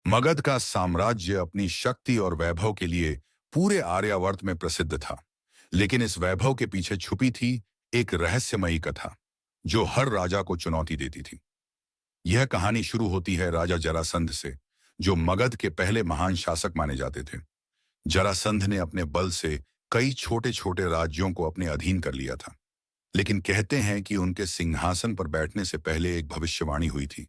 मगध का साम्राज्य अपनी शक्ति और वैभव के लिए पूरे आर्यावर्त में प्रसिद्ध था। लेकिन इस वैभव के पीछे छुपी थी एक रहस्यमयी कथा जो हर राजा को चुनौती देती थी। यह कहानी शुरू होती है राजा जरासंध से, जो मगध के पहले महान शासक माने जाते थे। जरासंध ने अपने बल से कई छोटे छोटे राज्यों को अपने अधीन कर लिया था। लेकिन कहते हैं कि उनके सिंहासन पर बैठने से पहले एक भविष्यवाणी हुई थी।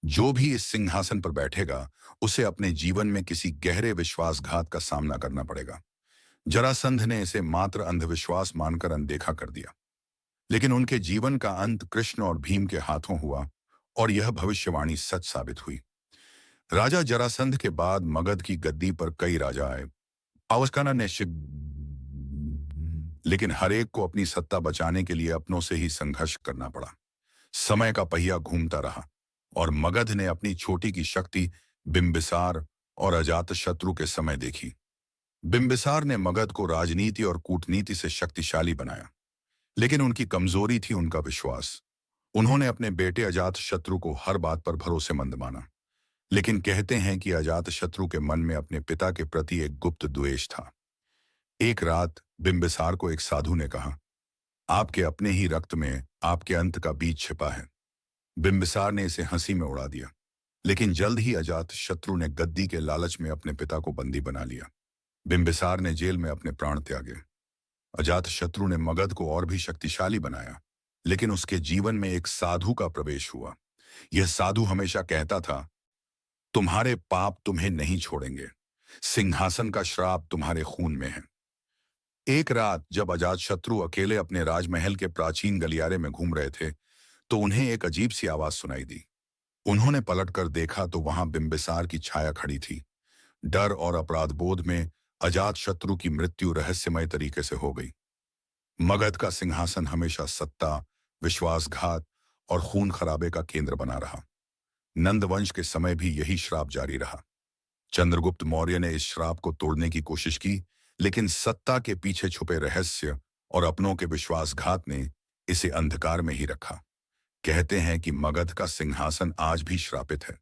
जो भी इस सिंहासन पर बैठेगा, उसे अपने जीवन में किसी गहरे विश्वासघात का सामना करना पड़ेगा। जरासंध ने इसे मात्र अंधविश्वास मानकर अनदेखा कर दिया। लेकिन उनके जीवन का अंत कृष्ण और भीम के हाथों हुआ और यह भविष्यवाणी सच साबित हुई। राजा जरासंध के बाद मगध की गद्दी पर कई राजा आए। आवस्काना ने लेकिन हर एक को अपनी सत्ता बचाने के लिए अपनों से ही संघर्ष करना पड़ा। समय का पहिया घूमता रहा और मगध ने अपनी छोटी की शक्ति बिंबिसार और अजातशत्रु के समय देखी। बिंबिसार ने मगध को राजनीति और कूटनीति से शक्तिशाली बनाया, लेकिन उनकी कमजोरी थी उनका विश्वास। उन्होंने अपने बेटे अजातशत्रु को हर बात पर भरोसेमंद माना। लेकिन कहते हैं कि अजातशत्रु के मन में अपने पिता के प्रति एक गुप्त द्वेष था। एक रात बिंबिसार को एक साधु ने कहा, आपके अपने ही रक्त में आपके अंत का बीज छिपा है। बिंबिसार ने इसे हंसी में उड़ा दिया। लेकिन जल्द ही अजातशत्रु ने गद्दी के लालच में अपने पिता को बंदी बना लिया। बिंबिसार ने जेल में अपने प्राण त्यागे। अजातशत्रु ने मगध को और भी शक्तिशाली बनाया, लेकिन उसके जीवन में एक साधु का प्रवेश हुआ। यह साधु हमेशा कहता था, तुम्हारे पाप तुम्हें नहीं छोड़ेंगे, सिंहासन का श्राप तुम्हारे खून में है। एक रात जब अजातशत्रु अकेले अपने राजमहल के प्राचीन गलियारे में घूम रहे थे, तो उन्हें एक अजीब सी आवाज सुनाई दी। उन्होंने पलटकर देखा तो वहां बिंबिसार की छाया खड़ी थी। डर और अपराधबोध में अजातशत्रु की मृत्यु रहस्यमय तरीके से हो गई। मगध का सिंहासन हमेशा सत्ता, विश्वासघात और खून खराबे का केंद्र बना रहा। नंद वंश के समय भी यही श्राप जारी रहा। चंद्रगुप्त मौर्य ने इस श्राप को तोड़ने की कोशिश की, लेकिन सत्ता के पीछे छुपे रहस्य और अपनों के विश्वासघात ने इसे अंधकार में ही रखा। कहते हैं कि मगध का सिंहासन आज भी श्रापित है।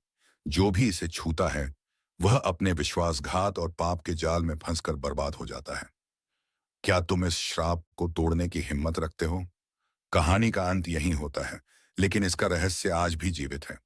जो भी इसे छूता है, वह अपने विश्वासघात और पाप के जाल में फंसकर बर्बाद हो जाता है। क्या तुम इस श्राप को तोड़ने की हिम्मत रखते हो? कहानी का अंत यहीं होता है, लेकिन इसका रहस्य आज भी जीवित है।